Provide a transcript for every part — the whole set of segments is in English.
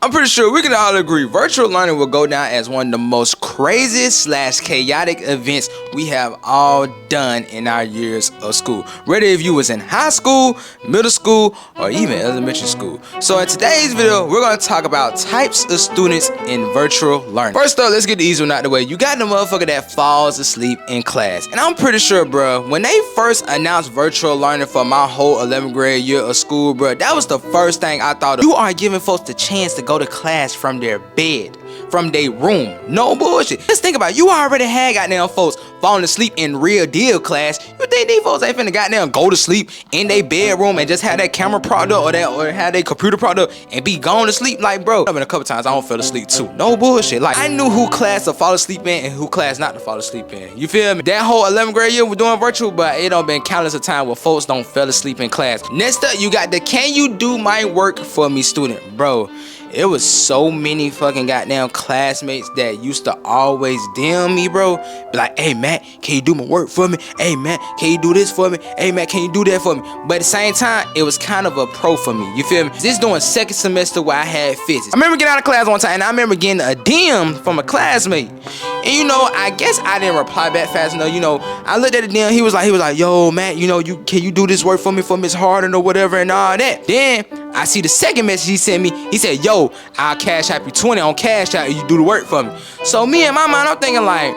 I'm pretty sure we can all agree virtual learning will go down as one of the most craziest / chaotic events we have all done in our years of school. Whether if you was in high school, middle school, or even elementary school. So in today's video, we're going to talk about types of students in virtual learning. First up, let's get the easy one out the way. You got the motherfucker that falls asleep in class. And I'm pretty sure, bro, when they first announced virtual learning for my whole 11th grade year of school, bro, that was the first thing I thought of. You are giving folks the chance to go to class from their bed, from their room. No bullshit. Just think about it. You already had goddamn folks falling asleep in real deal class. You think these folks ain't finna goddamn go to sleep in their bedroom and just have that camera propped up or have their computer propped up and be gone to sleep? Like, bro, I've been a couple times I don't fell asleep too. No bullshit. Like, I knew who class to fall asleep in and who class not to fall asleep in. You feel me? That whole 11th grade year we're doing virtual, but it done been countless of time where folks don't fell asleep in class. Next up, you got the can you do my work for me student. Bro, it was so many fucking goddamn classmates that used to always DM me, bro. Be like, hey, Matt, can you do my work for me? Hey, Matt, can you do this for me? Hey, Matt, can you do that for me? But at the same time, it was kind of a pro for me. You feel me? This doing second semester where I had physics. I remember getting out of class one time, and I remember getting a DM from a classmate. And you know, I guess I didn't reply back fast enough. You know, I looked at the DM. He was like, yo, Matt, you know, can you do this work for me for Miss Harden or whatever and all that? Then I see the second message he sent me. He said, yo, I'll cash app you 20 on cash out and you do the work for me. So me in my mind, I'm thinking like,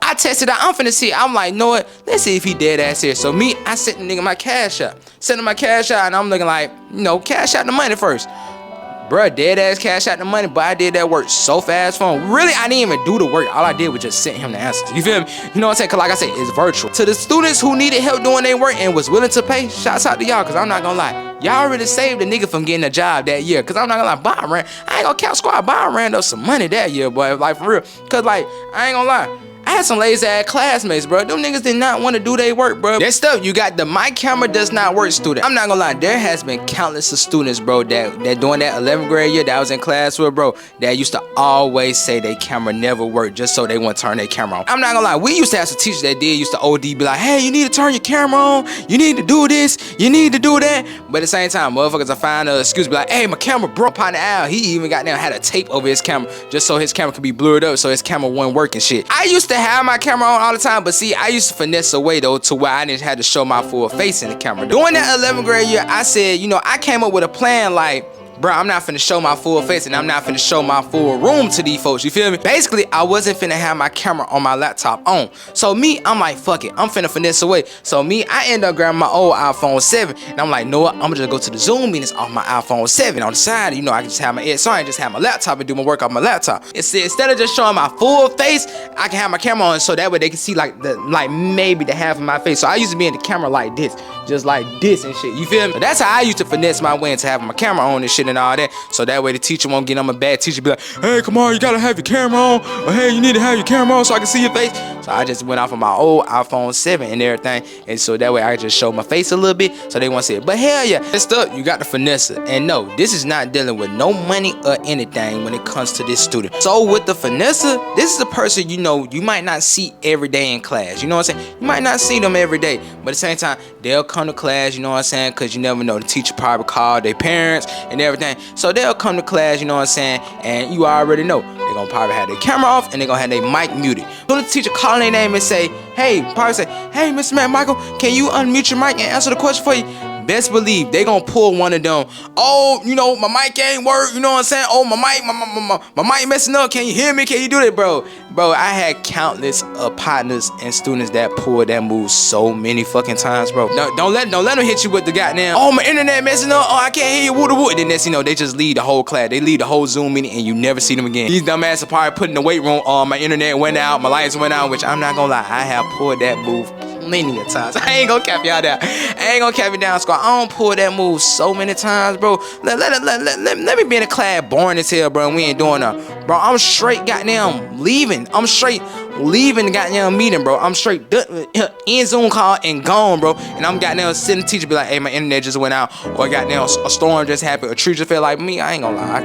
I tested out, I'm finna see. I'm like, know what? Let's see if he dead ass here. So me, I sent the nigga my cash out. Sent him my cash out and I'm looking like, you know, cash out the money first. Bruh, dead ass cash out the money, but I did that work so fast for him. Really, I didn't even do the work. All I did was just send him the answers. You feel me? You know what I'm saying? Cause like I said, it's virtual. To the students who needed help doing their work and was willing to pay, shouts out to y'all, cause I'm not gonna lie. Y'all already saved a nigga from getting a job that year. Cause I'm not gonna lie, I ain't gonna count squad, Byron ran up some money that year, boy. Like for real. Cause like, I ain't gonna lie. I had some lazy ass classmates, bro. Them niggas did not want to do their work, bro. Next up, you got the my camera does not work student. I'm not gonna lie, there has been countless of students, bro, that during that 11th grade year that I was in class with, bro, that used to always say their camera never worked just so they wouldn't turn their camera on. I'm not gonna lie, we used to have some teachers that used to OD be like, hey, you need to turn your camera on, you need to do this, you need to do that. But at the same time, motherfuckers are find an excuse, be like, hey, my camera broke on the owl. He even got down, had a tape over his camera just so his camera could be blurred up so his camera wouldn't work and shit. I used to have my camera on all the time, but see, I used to finesse away though to where I didn't have to show my full face in the camera. During that 11th grade year, I said, you know, I came up with a plan like, bro, I'm not finna show my full face and I'm not finna show my full room to these folks, you feel me? Basically, I wasn't finna have my camera on my laptop on. So me, I'm like, fuck it, I'm finna finesse away. So me, I end up grabbing my old iPhone 7 and I'm like, no what, I'm gonna just go to the Zoom meetings off my iPhone 7 on the side. You know, I can just have my ear, so I can just have my laptop and do my work off my laptop. Instead of just showing my full face, I can have my camera on so that way they can see like maybe the half of my face. So I used to be in the camera like this, just like this and shit, you feel me? So that's how I used to finesse my way into having my camera on and shit and all that, so that way the teacher won't get on my bad teacher be like, hey, come on, you gotta have your camera on, or hey, you need to have your camera on so I can see your face. So I just went off of my old iPhone 7 and everything, and so that way I just show my face a little bit so they won't see it. But hell yeah, next up, you got the finesse. And no, this is not dealing with no money or anything when it comes to this student. So with the finesse, this is a person, you know, you might not see every day in class, you know what I'm saying? You might not see them every day, but at the same time, they'll come to class, you know what I'm saying? Because you never know, the teacher probably called their parents and everything. So they'll come to class, you know what I'm saying? And you already know, they're gonna probably have their camera off and they're gonna have their mic muted. So the teacher calling their name and say, hey, probably say, hey, Mr. McMichael, can you unmute your mic and answer the question for you? Best believe they gonna pull one of them. Oh, you know, my mic ain't work. You know what I'm saying? Oh, my mic messing up. Can you hear me? Can you do that, bro? Bro, I had countless partners and students that pulled that move so many fucking times, bro. No, don't let them hit you with the goddamn, oh, my internet messing up. Oh, I can't hear you. Woo woo. Then next, you know, they just leave the whole class. They leave the whole Zoom meeting and you never see them again. These dumbasses are probably put in the weight room. Oh, my internet went out. My lights went out. Which I'm not gonna lie, I have pulled that move plenty of times. I ain't gonna cap y'all down. I ain't gonna cap you down, squad. I don't pull that move so many times, bro. Let me be in the class boring as hell, bro, and we ain't doing that. Bro, I'm straight goddamn leaving. I'm straight leaving the goddamn meeting, bro. I'm straight in Zoom call and gone, bro. And I'm goddamn sitting the teacher be like, hey, my internet just went out, or goddamn a storm just happened, a tree just fell. Like me, I ain't gonna lie,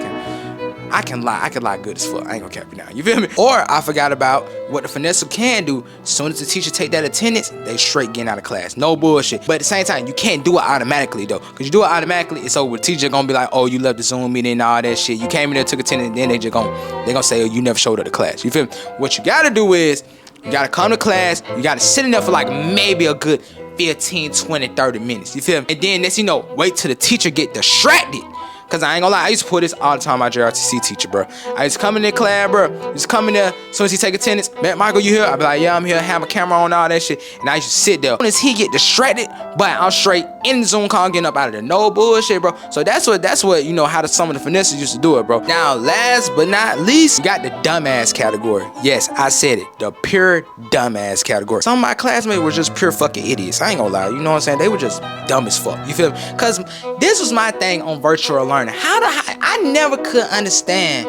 I can lie good as fuck. I ain't gonna cap you now. You feel me? Or I forgot about what the finesse can do. As soon as the teacher take that attendance, they straight getting out of class. No bullshit. But at the same time, you can't do it automatically though. Cause you do it automatically, it's over. The teacher gonna be like, oh, you left the Zoom meeting and all that shit. You came in there, took attendance, and then they gonna say, oh, you never showed up to class. You feel me? What you gotta do is, you gotta come to class, you gotta sit in there for like maybe a good 15, 20, 30 minutes. You feel me? And then next you know, wait till the teacher get distracted. Cause I ain't gonna lie, I used to put this all the time. My JRTC teacher, bro. I used to come in there class, bro. Just come in there. As soon as he take attendance, McMichael, you here? I be like, yeah, I'm here. Have a camera on, all that shit. And I used to sit there. As soon as he get distracted, but I'm straight in the Zoom call, getting up out of there. No bullshit, bro. So that's what you know how some of the finesses used to do it, bro. Now, last but not least, you got the dumbass category. Yes, I said it. The pure dumbass category. Some of my classmates were just pure fucking idiots. I ain't gonna lie. You know what I'm saying? They were just dumb as fuck. You feel me? Cause this was my thing on virtual learning. I never could understand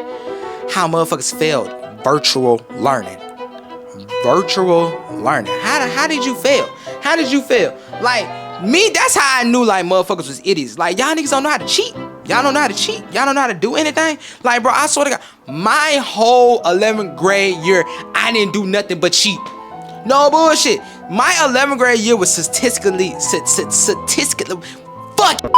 how motherfuckers failed virtual learning. Virtual learning. How did you fail? How did you fail? Like me, that's how I knew like motherfuckers was idiots. Like y'all niggas don't know how to cheat. Y'all don't know how to cheat. Y'all don't know how to do anything. Like bro, I swear to God, my whole 11th grade year, I didn't do nothing but cheat. No bullshit. My 11th grade year was statistically fuck.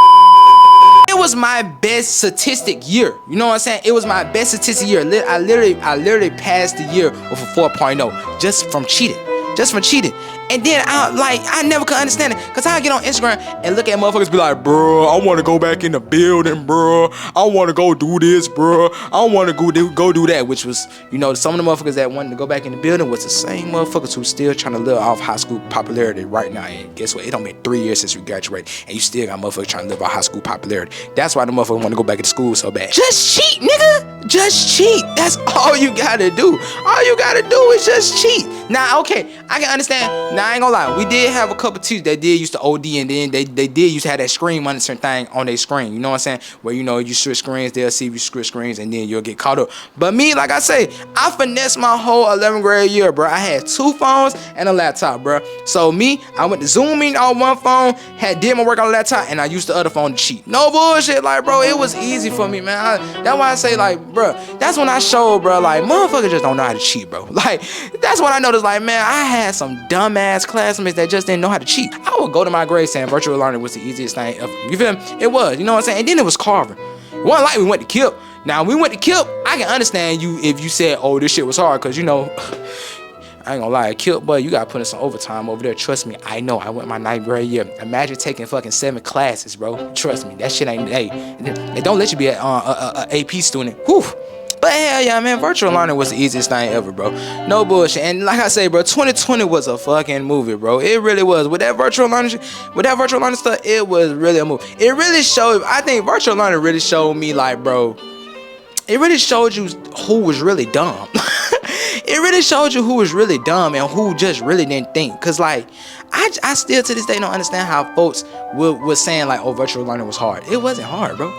It was my best statistic year. You know what I'm saying? It was my best statistic year. I literally passed the year with a 4.0 just from cheating. Just from cheating. And then I never could understand it. Cause I get on Instagram and look at motherfuckers be like, bro, I wanna go back in the building, bro. I wanna go do this, bro. I wanna go do that. Which was, you know, some of the motherfuckers that wanted to go back in the building was the same motherfuckers who still trying to live off high school popularity right now. And guess what? It don't been 3 years since we graduated. And you still got motherfuckers trying to live off high school popularity. That's why the motherfuckers want to go back to school so bad. Just cheat, nigga. Just cheat. That's all you gotta do. All you gotta do is just cheat. Now, okay, I can understand. Now, I ain't gonna lie. We did have a couple teachers that did used to OD, and then they did used to have that screen monitoring thing on their screen. You know what I'm saying? Where, you know, you switch screens, they'll see if you switch screens, and then you'll get caught up. But me, like I say, I finessed my whole 11th grade year, bro. I had 2 phones and a laptop, bro. So me, I went to Zoom meeting on one phone, did my work on the laptop, and I used the other phone to cheat. No bullshit, like, bro, it was easy for me, man. That's why I say, like, bro, that's when I showed, bro, like, motherfuckers just don't know how to cheat, bro. Like, that's when I noticed, like, man, I had some dumbass classmates that just didn't know how to cheat. I would go to my grade saying virtual learning was the easiest thing ever. You feel me? It was, you know what I'm saying? And then it was carving. It wasn't like we went to KIP. Now, we went to KIP, I can understand you if you said, oh, this shit was hard, because, you know, I ain't gonna lie, KIP, but you gotta put in some overtime over there. Trust me, I know. I went my 9th grade year. Imagine taking fucking 7 classes, bro. Trust me, that shit ain't, hey, they don't let you be an AP student. Whew. But hell yeah, man, virtual learning was the easiest thing ever, bro. No bullshit. And like I say, bro, 2020 was a fucking movie, bro. It really was. With that virtual learning stuff, it was really a movie. It really showed, I think virtual learning really showed me, like, bro, it really showed you who was really dumb. It really showed you who was really dumb and who just really didn't think. Cause like, I still to this day don't understand how folks was saying like, oh, virtual learning was hard. It wasn't hard, bro.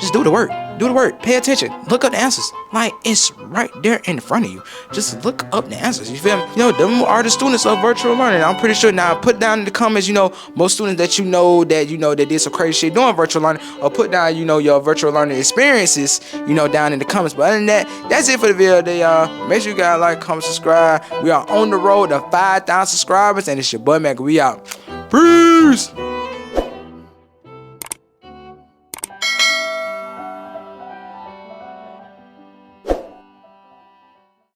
Just do the work. Do the work. Pay attention. Look up the answers. Like, it's right there in front of you. Just look up the answers. You feel me? You know, them are the students of virtual learning. I'm pretty sure now. Put down in the comments, you know, most students that you know that did some crazy shit doing virtual learning, or put down, you know, your virtual learning experiences, you know, down in the comments. But other than that, that's it for the video today, y'all. Make sure you guys like, comment, subscribe. We are on the road to 5,000 subscribers, and it's your boy Mac. We out. Peace.